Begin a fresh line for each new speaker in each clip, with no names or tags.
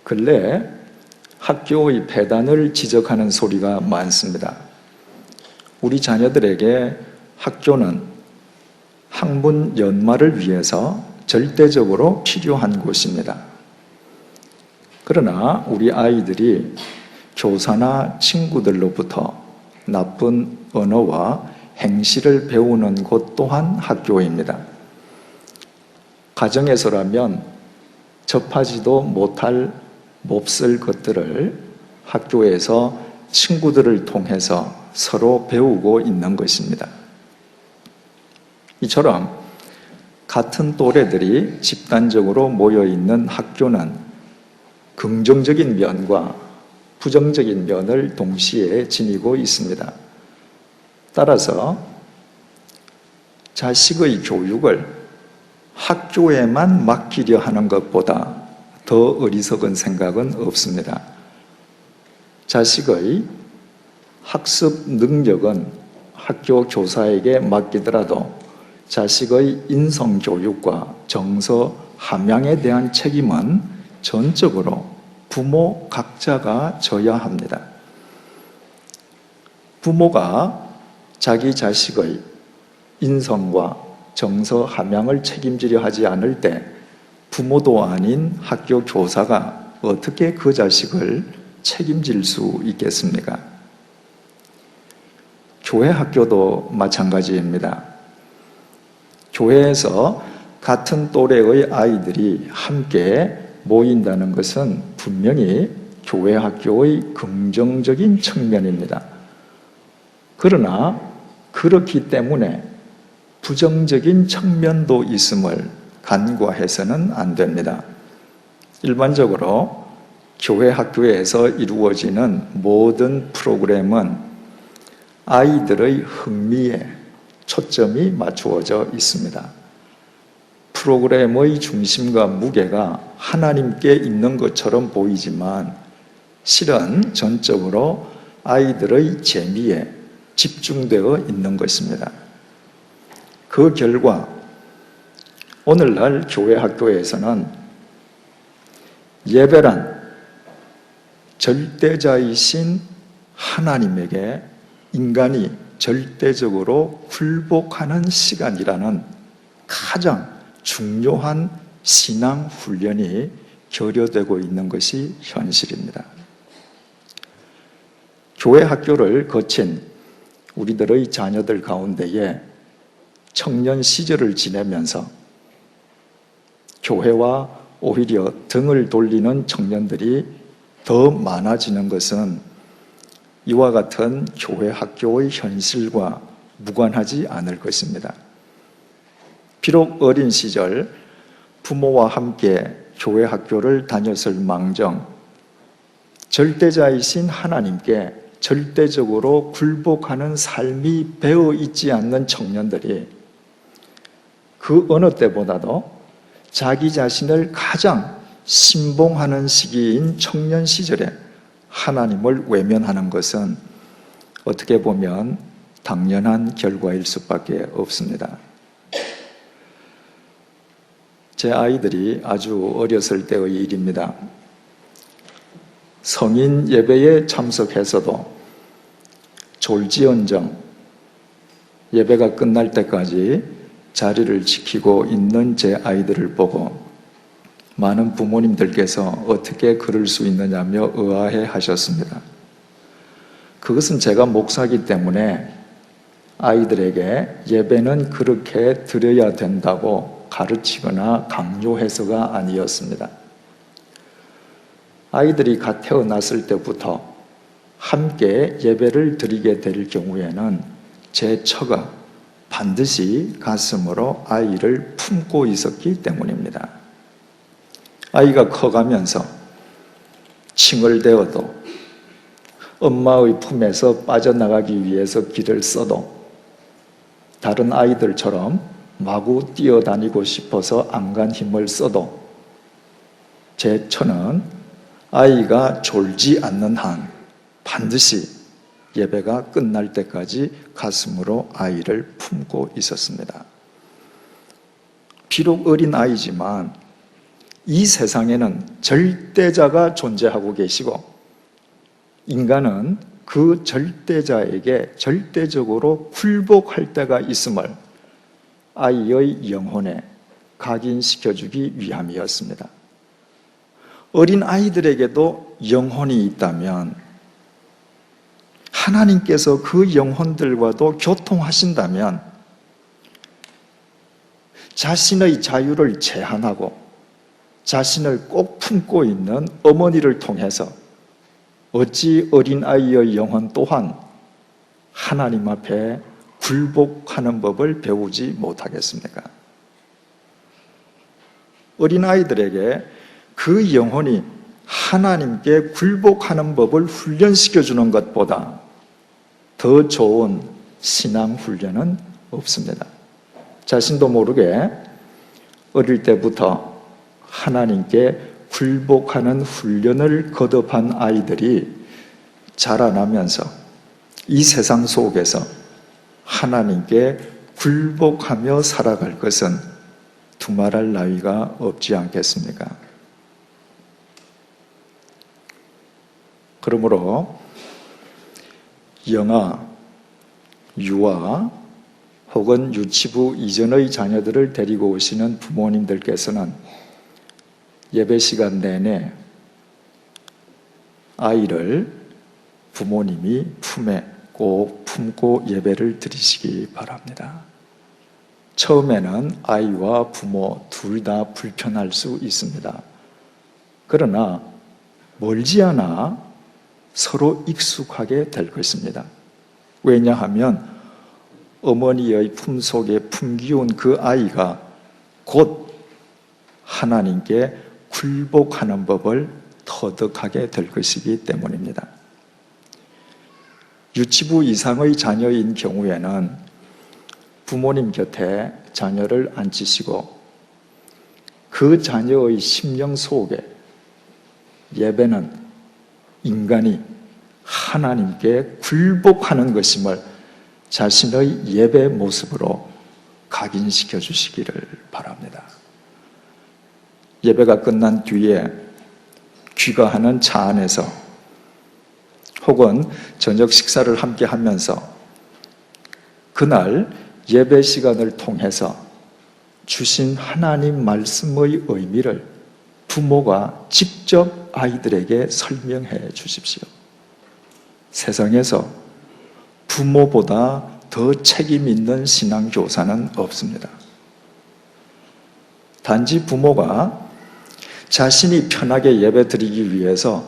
근래 학교의 폐단을 지적하는 소리가 많습니다. 우리 자녀들에게 학교는 학문 연마를 위해서 절대적으로 필요한 곳입니다. 그러나 우리 아이들이 교사나 친구들로부터 나쁜 언어와 행실을 배우는 곳 또한 학교입니다. 가정에서라면 접하지도 못할 몹쓸 것들을 학교에서 친구들을 통해서 서로 배우고 있는 것입니다. 이처럼 같은 또래들이 집단적으로 모여있는 학교는 긍정적인 면과 부정적인 면을 동시에 지니고 있습니다. 따라서 자식의 교육을 학교에만 맡기려 하는 것보다 더 어리석은 생각은 없습니다. 자식의 학습 능력은 학교 교사에게 맡기더라도 자식의 인성교육과 정서 함양에 대한 책임은 전적으로 부모 각자가 져야 합니다. 부모가 자기 자식의 인성과 정서 함양을 책임지려 하지 않을 때 부모도 아닌 학교 교사가 어떻게 그 자식을 책임질 수 있겠습니까? 교회 학교도 마찬가지입니다. 교회에서 같은 또래의 아이들이 함께 모인다는 것은 분명히 교회 학교의 긍정적인 측면입니다. 그러나 그렇기 때문에 부정적인 측면도 있음을 간과해서는 안 됩니다. 일반적으로 교회 학교에서 이루어지는 모든 프로그램은 아이들의 흥미에 초점이 맞추어져 있습니다. 프로그램의 중심과 무게가 하나님께 있는 것처럼 보이지만 실은 전적으로 아이들의 재미에 집중되어 있는 것입니다. 그 결과 오늘날 교회 학교에서는 예배란 절대자이신 하나님에게 인간이 절대적으로 굴복하는 시간이라는 가장 중요한 신앙 훈련이 결여되고 있는 것이 현실입니다. 교회 학교를 거친 우리들의 자녀들 가운데에 청년 시절을 지내면서 교회와 오히려 등을 돌리는 청년들이 더 많아지는 것은 이와 같은 교회 학교의 현실과 무관하지 않을 것입니다. 비록 어린 시절 부모와 함께 교회 학교를 다녔을 망정 절대자이신 하나님께 절대적으로 굴복하는 삶이 배어 있지 않는 청년들이 그 어느 때보다도 자기 자신을 가장 신봉하는 시기인 청년 시절에 하나님을 외면하는 것은 어떻게 보면 당연한 결과일 수밖에 없습니다. 제 아이들이 아주 어렸을 때의 일입니다. 성인 예배에 참석해서도 졸지언정 예배가 끝날 때까지 자리를 지키고 있는 제 아이들을 보고 많은 부모님들께서 어떻게 그럴 수 있느냐며 의아해 하셨습니다. 그것은 제가 목사이기 때문에 아이들에게 예배는 그렇게 드려야 된다고 가르치거나 강요해서가 아니었습니다. 아이들이 갓 태어났을 때부터 함께 예배를 드리게 될 경우에는 제 처가 반드시 가슴으로 아이를 품고 있었기 때문입니다. 아이가 커가면서 칭얼대어도 엄마의 품에서 빠져나가기 위해서 길을 써도 다른 아이들처럼 마구 뛰어다니고 싶어서 안간 힘을 써도 제 처는 아이가 졸지 않는 한 반드시 예배가 끝날 때까지 가슴으로 아이를 품고 있었습니다. 비록 어린 아이지만 이 세상에는 절대자가 존재하고 계시고 인간은 그 절대자에게 절대적으로 굴복할 때가 있음을 아이의 영혼에 각인시켜주기 위함이었습니다. 어린 아이들에게도 영혼이 있다면 하나님께서 그 영혼들과도 교통하신다면 자신의 자유를 제한하고 자신을 꼭 품고 있는 어머니를 통해서 어찌 어린아이의 영혼 또한 하나님 앞에 굴복하는 법을 배우지 못하겠습니까? 어린아이들에게 그 영혼이 하나님께 굴복하는 법을 훈련시켜주는 것보다 더 좋은 신앙 훈련은 없습니다. 자신도 모르게 어릴 때부터 하나님께 굴복하는 훈련을 거듭한 아이들이 자라나면서 이 세상 속에서 하나님께 굴복하며 살아갈 것은 두말할 나위가 없지 않겠습니까? 그러므로 영아, 유아 혹은 유치부 이전의 자녀들을 데리고 오시는 부모님들께서는 예배 시간 내내 아이를 부모님이 품에 꼭 품고 예배를 드리시기 바랍니다. 처음에는 아이와 부모 둘 다 불편할 수 있습니다. 그러나 멀지 않아 서로 익숙하게 될 것입니다. 왜냐하면 어머니의 품속에 품기운 그 아이가 곧 하나님께 굴복하는 법을 터득하게 될 것이기 때문입니다. 유치부 이상의 자녀인 경우에는 부모님 곁에 자녀를 앉히시고 그 자녀의 심령 속에 예배는 인간이 하나님께 굴복하는 것임을 자신의 예배 모습으로 각인시켜 주시기를 바랍니다. 예배가 끝난 뒤에 귀가하는 차 안에서 혹은 저녁 식사를 함께 하면서 그날 예배 시간을 통해서 주신 하나님 말씀의 의미를 부모가 직접 아이들에게 설명해 주십시오. 세상에서 부모보다 더 책임 있는 신앙교사는 없습니다. 단지 부모가 자신이 편하게 예배드리기 위해서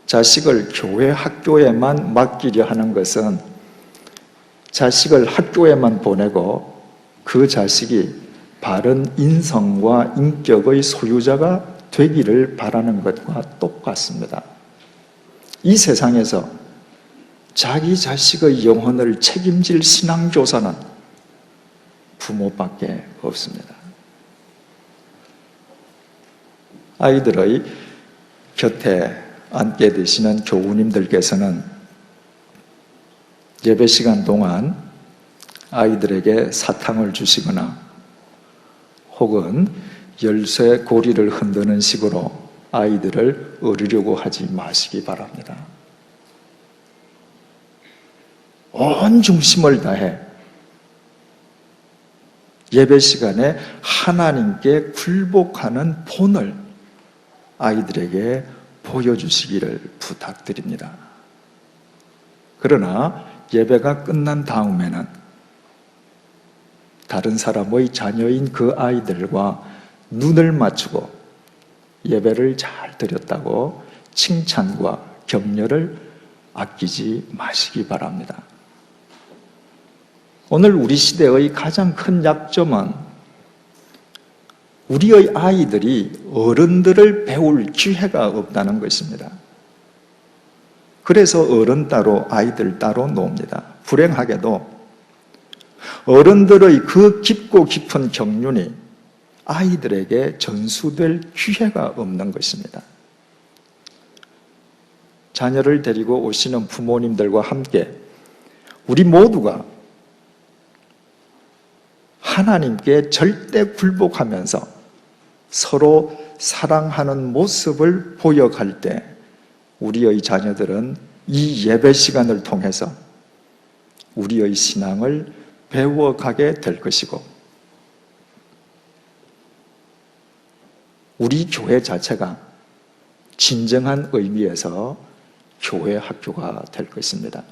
자식을 교회 학교에만 맡기려 하는 것은 자식을 학교에만 보내고 그 자식이 바른 인성과 인격의 소유자가 되기를 바라는 것과 똑같습니다. 이 세상에서 자기 자식의 영혼을 책임질 신앙교사는 부모밖에 없습니다. 아이들의 곁에 앉게 되시는 교우님들께서는 예배 시간 동안 아이들에게 사탕을 주시거나 혹은 열쇠 고리를 흔드는 식으로 아이들을 어르려고 하지 마시기 바랍니다. 온 중심을 다해 예배 시간에 하나님께 굴복하는 본을 아이들에게 보여주시기를 부탁드립니다. 그러나 예배가 끝난 다음에는 다른 사람의 자녀인 그 아이들과 눈을 맞추고 예배를 잘 드렸다고 칭찬과 격려를 아끼지 마시기 바랍니다. 오늘 우리 시대의 가장 큰 약점은 우리의 아이들이 어른들을 배울 기회가 없다는 것입니다. 그래서 어른 따로 아이들 따로 놉니다. 불행하게도 어른들의 그 깊고 깊은 경륜이 아이들에게 전수될 기회가 없는 것입니다. 자녀를 데리고 오시는 부모님들과 함께 우리 모두가 하나님께 절대 굴복하면서 서로 사랑하는 모습을 보여갈 때 우리의 자녀들은 이 예배 시간을 통해서 우리의 신앙을 배워가게 될 것이고, 우리 교회 자체가 진정한 의미에서 교회 학교가 될 것입니다.